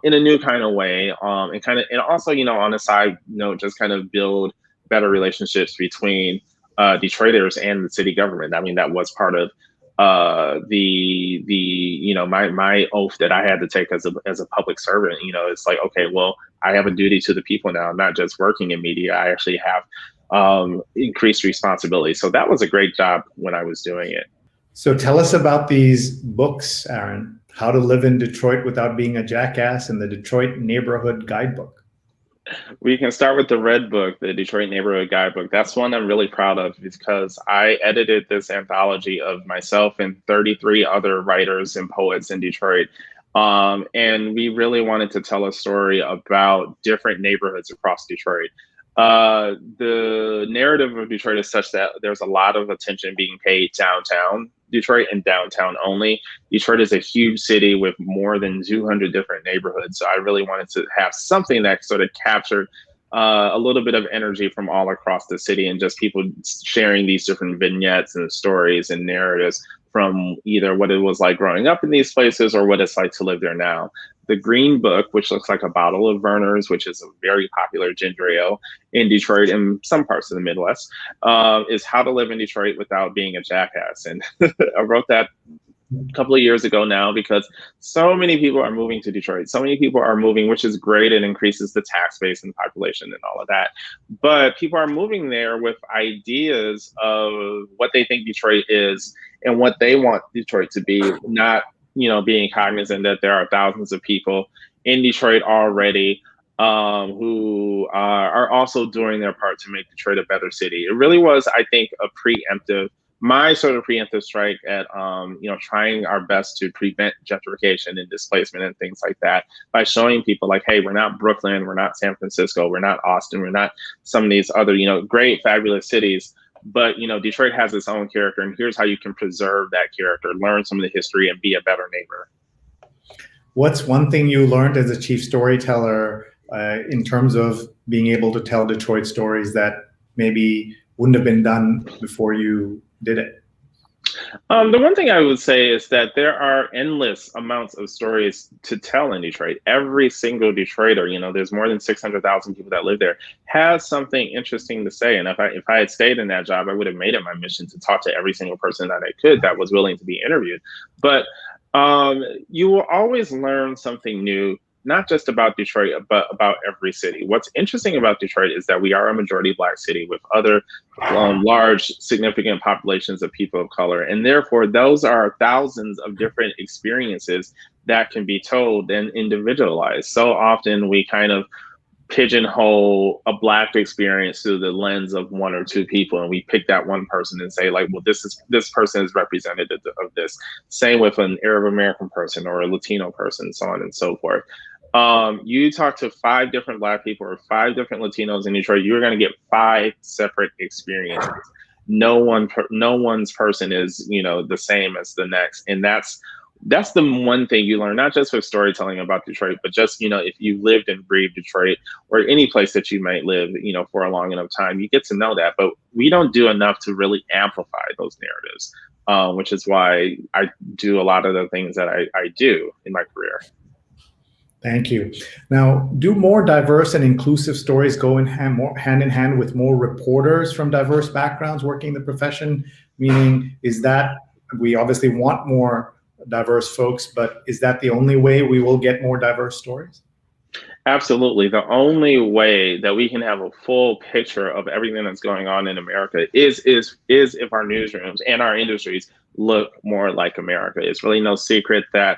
in a new kind of way, and also, on a side note, just kind of build better relationships between Detroiters and the city government. I mean, that was part of my oath that I had to take as a public servant. It's like, okay, well, I have a duty to the people now. I'm not just working in media. I actually have increased responsibility. So that was a great job when I was doing it. So tell us about these books, Aaron. How to Live in Detroit Without Being a Jackass and the Detroit Neighborhood Guidebook. We can start with the Red Book, the Detroit Neighborhood Guidebook. That's one I'm really proud of because I edited this anthology of myself and 33 other writers and poets in Detroit. And we really wanted to tell a story about different neighborhoods across Detroit. The narrative of Detroit is such that there's a lot of attention being paid downtown Detroit and downtown only. Detroit is a huge city with more than 200 different neighborhoods. So I really wanted to have something that sort of captured a little bit of energy from all across the city and just people sharing these different vignettes and stories and narratives from either what it was like growing up in these places or what it's like to live there now. The Green Book, which looks like a bottle of Verner's, which is a very popular ginger ale in Detroit and some parts of the Midwest, is How to Live in Detroit Without Being a Jackass. And I wrote that a couple of years ago now because so many people are moving to Detroit. So many people are moving, which is great. It increases the tax base and population and all of that. But people are moving there with ideas of what they think Detroit is and what they want Detroit to be, not being cognizant that there are thousands of people in Detroit already who are also doing their part to make Detroit a better city. It really was, I think, a preemptive my sort of preemptive strike at trying our best to prevent gentrification and displacement and things like that by showing people like, hey, we're not Brooklyn, we're not San Francisco, we're not Austin, we're not some of these other great fabulous cities, but Detroit has its own character, and here's how you can preserve that character, learn some of the history, and be a better neighbor. What's one thing you learned as a chief storyteller in terms of being able to tell Detroit stories that maybe wouldn't have been done before you did it? The one thing I would say is that there are endless amounts of stories to tell in Detroit. Every single Detroiter, there's more than 600,000 people that live there, has something interesting to say. And if I had stayed in that job, I would have made it my mission to talk to every single person that I could that was willing to be interviewed. But you will always learn something new, not just about Detroit, but about every city. What's interesting about Detroit is that we are a majority Black city with other large, significant populations of people of color. And therefore, those are thousands of different experiences that can be told and individualized. So often we kind of pigeonhole a Black experience through the lens of one or two people, and we pick that one person and say, like, well, this person is representative of this. Same with an Arab American person or a Latino person, so on and so forth. You talk to 5 different Black people or 5 different Latinos in Detroit, you're going to get 5 separate experiences. No one's person is the same as the next, and that's the one thing you learn, not just with storytelling about Detroit, but just, if you lived and breathed Detroit or any place that you might live, for a long enough time, you get to know that. But we don't do enough to really amplify those narratives, which is why I do a lot of the things that I do in my career. Thank you. Now, do more diverse and inclusive stories go hand in hand with more reporters from diverse backgrounds working the profession? Meaning, is that we obviously want more diverse folks, but is that the only way we will get more diverse stories? Absolutely. The only way that we can have a full picture of everything that's going on in America is if our newsrooms and our industries look more like America. It's really no secret that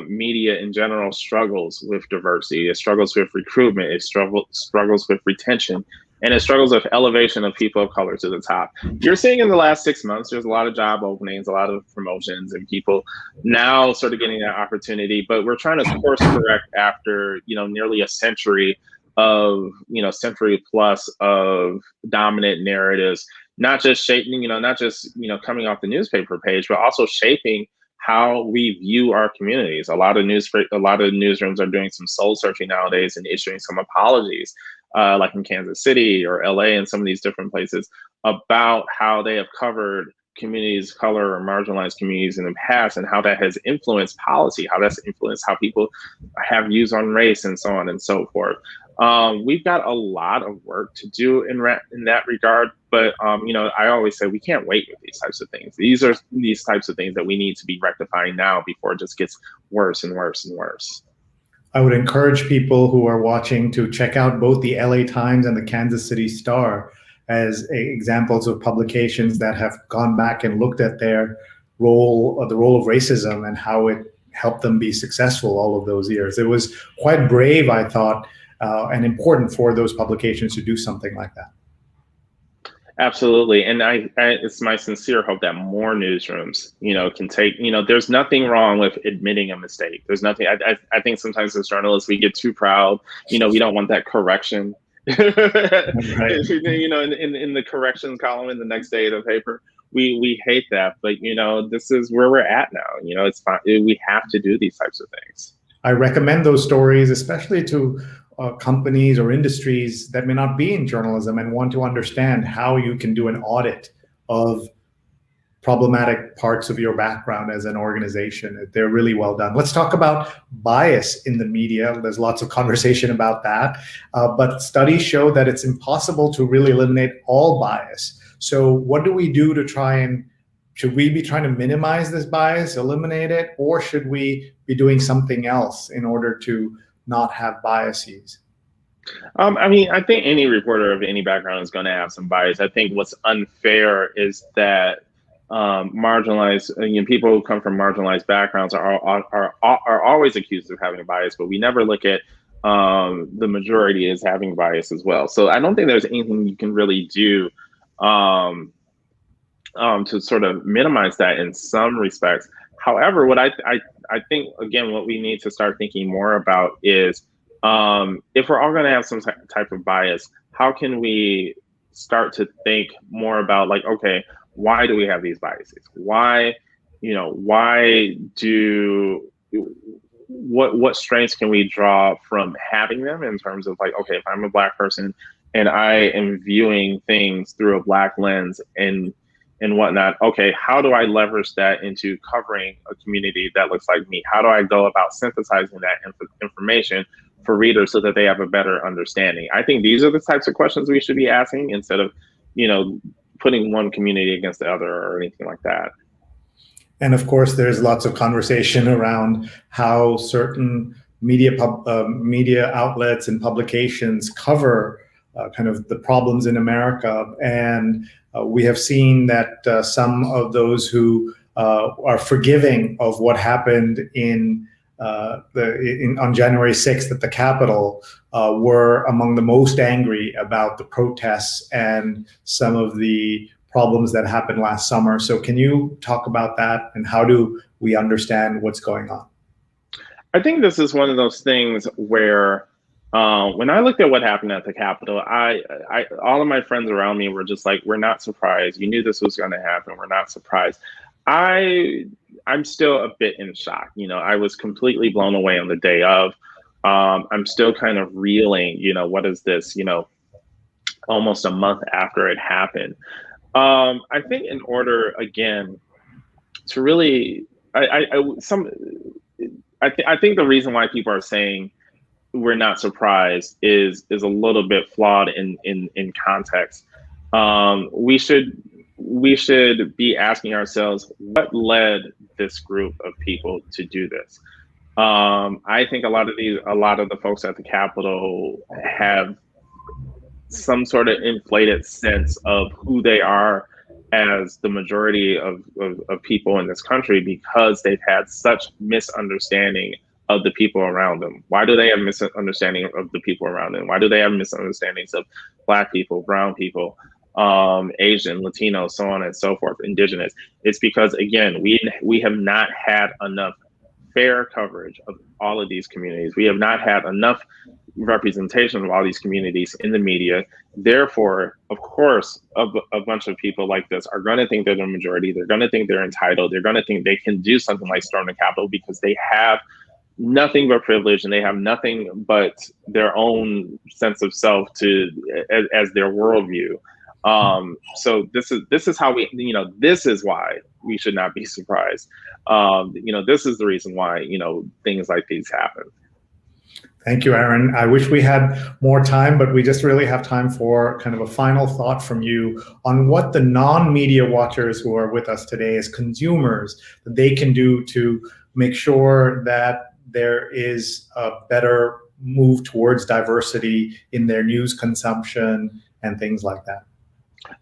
media in general struggles with diversity. It struggles with recruitment. It struggles with retention. And it struggles with elevation of people of color to the top. You're seeing in the last 6 months, there's a lot of job openings, a lot of promotions, and people now sort of getting that opportunity. But we're trying to course correct after, nearly a century of, century plus of dominant narratives, not just shaping, coming off the newspaper page, but also shaping how we view our communities. A lot of newsrooms are doing some soul searching nowadays and issuing some apologies, like in Kansas City or LA and some of these different places, about how they have covered communities of color or marginalized communities in the past, and how that has influenced policy, how that's influenced how people have views on race, and so on and so forth. We've got a lot of work to do in that regard, but I always say we can't wait with these types of things. These are these types of things that we need to be rectifying now before it just gets worse and worse and worse. I would encourage people who are watching to check out both the LA Times and the Kansas City Star as examples of publications that have gone back and looked at their role, the role of racism, and how it helped them be successful all of those years. It was quite brave, I thought, and important for those publications to do something like that. Absolutely. And it's my sincere hope that more newsrooms, can take, there's nothing wrong with admitting a mistake. There's nothing, I think sometimes as journalists, we get too proud. We don't want that correction, right. in the corrections column in the next day of the paper. We hate that, but this is where we're at now. It's fine. We have to do these types of things. I recommend those stories, especially to companies or industries that may not be in journalism and want to understand how you can do an audit of problematic parts of your background as an organization. They're really well done. Let's talk about bias in the media. There's lots of conversation about that, but studies show that it's impossible to really eliminate all bias. So what do we do to should we be trying to minimize this bias, eliminate it, or should we be doing something else in order to not have biases? I think any reporter of any background is going to have some bias. I think what's unfair is that marginalized, people who come from marginalized backgrounds are always accused of having bias, but we never look at the majority as having bias as well. So I don't think there's anything you can really do to sort of minimize that in some respects. However, what I think, again, what we need to start thinking more about is, if we're all going to have some type of bias, how can we start to think more about, like, okay, why do we have these biases? Why, what strengths can we draw from having them, in terms of, like, okay, if I'm a Black person and I am viewing things through a Black lens and whatnot, okay, how do I leverage that into covering a community that looks like me? How do I go about synthesizing that information for readers so that they have a better understanding? I think these are the types of questions we should be asking, instead of, putting one community against the other or anything like that. And of course, there's lots of conversation around how certain media outlets and publications cover kind of the problems in America. And we have seen that some of those who are forgiving of what happened on January 6th at the Capitol were among the most angry about the protests and some of the problems that happened last summer. So can you talk about that, and how do we understand what's going on? I think this is one of those things where, when I looked at what happened at the Capitol, all of my friends around me were just like, "We're not surprised. You knew this was going to happen. We're not surprised." I'm still a bit in shock. I was completely blown away on the day of. I'm still kind of reeling. What is this? Almost a month after it happened. I think in order, again, to really, I think the reason why people are saying we're not surprised is a little bit flawed in context. We should be asking ourselves, what led this group of people to do this? I think a lot of the folks at the Capitol have some sort of inflated sense of who they are as the majority of people in this country, because they've had such misunderstanding of the people around them. Why do they have misunderstanding of the people around them? Why do they have misunderstandings of Black people, brown people, Asian, Latino, so on and so forth, indigenous? It's because, again, we have not had enough fair coverage of all of these communities. We have not had enough representation of all these communities in the media. Therefore, of course, a bunch of people like this are going to think they're the majority. They're going to think they're entitled. They're going to think they can do something like storm the Capitol, because they have nothing but privilege, and they have nothing but their own sense of self as their worldview. So this is how we, this is why we should not be surprised. This is the reason why, things like these happen. Thank you, Aaron. I wish we had more time, but we just really have time for kind of a final thought from you on what the non-media watchers who are with us today as consumers, that they can do to make sure that there is a better move towards diversity in their news consumption and things like that.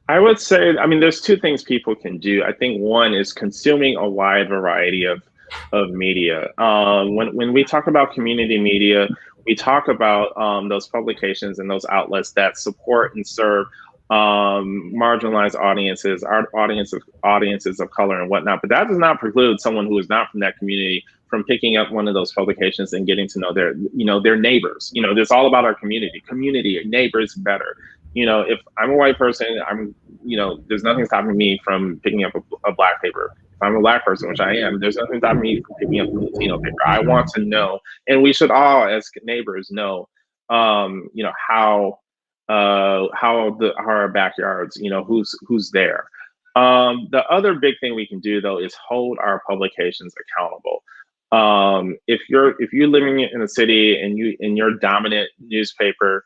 I would say, there's two things people can do. I think one is consuming a wide variety of media. When we talk about community media, we talk about those publications and those outlets that support and serve marginalized audiences, our audiences of color and whatnot. But that does not preclude someone who is not from that community from picking up one of those publications and getting to know their neighbors. It's all about our community, neighbors better. If I'm a white person, there's nothing stopping me from picking up a Black paper. If I'm a Black person, which I am, there's nothing stopping me from picking up a Latino paper. I want to know, and we should all, as neighbors, know, how our backyards, who's there. The other big thing we can do, though, is hold our publications accountable. If you're living in a city and your dominant newspaper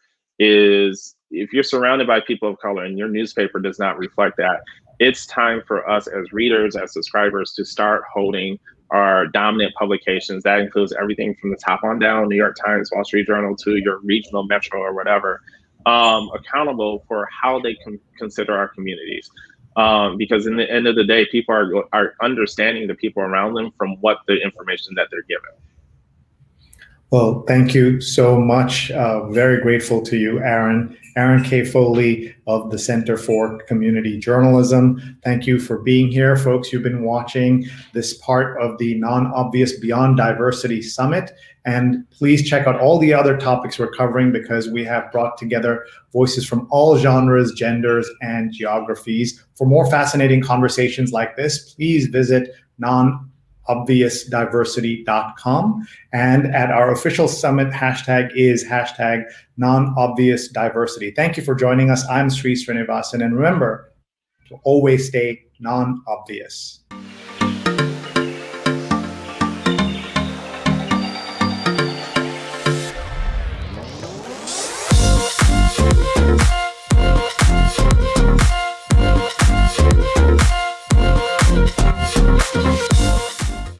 if you're surrounded by people of color and your newspaper does not reflect that, it's time for us as readers, as subscribers, to start holding our dominant publications. That includes everything from the top on down, New York Times, Wall Street Journal, to your regional metro or whatever, accountable for how they consider our communities. Because in the end of the day, people are understanding the people around them from what the information that they're given. Well, thank you so much. Very grateful to you, Aaron. Aaron K. Foley of the Center for Community Journalism. Thank you for being here, folks. You've been watching this part of the Non-Obvious Beyond Diversity Summit. And please check out all the other topics we're covering, because we have brought together voices from all genres, genders, and geographies. For more fascinating conversations like this, please visit nonobviousdiversity.com. And at our official summit hashtag is hashtag nonobviousdiversity. Thank you for joining us. I'm Sree Sreenivasan, and remember to always stay non-obvious.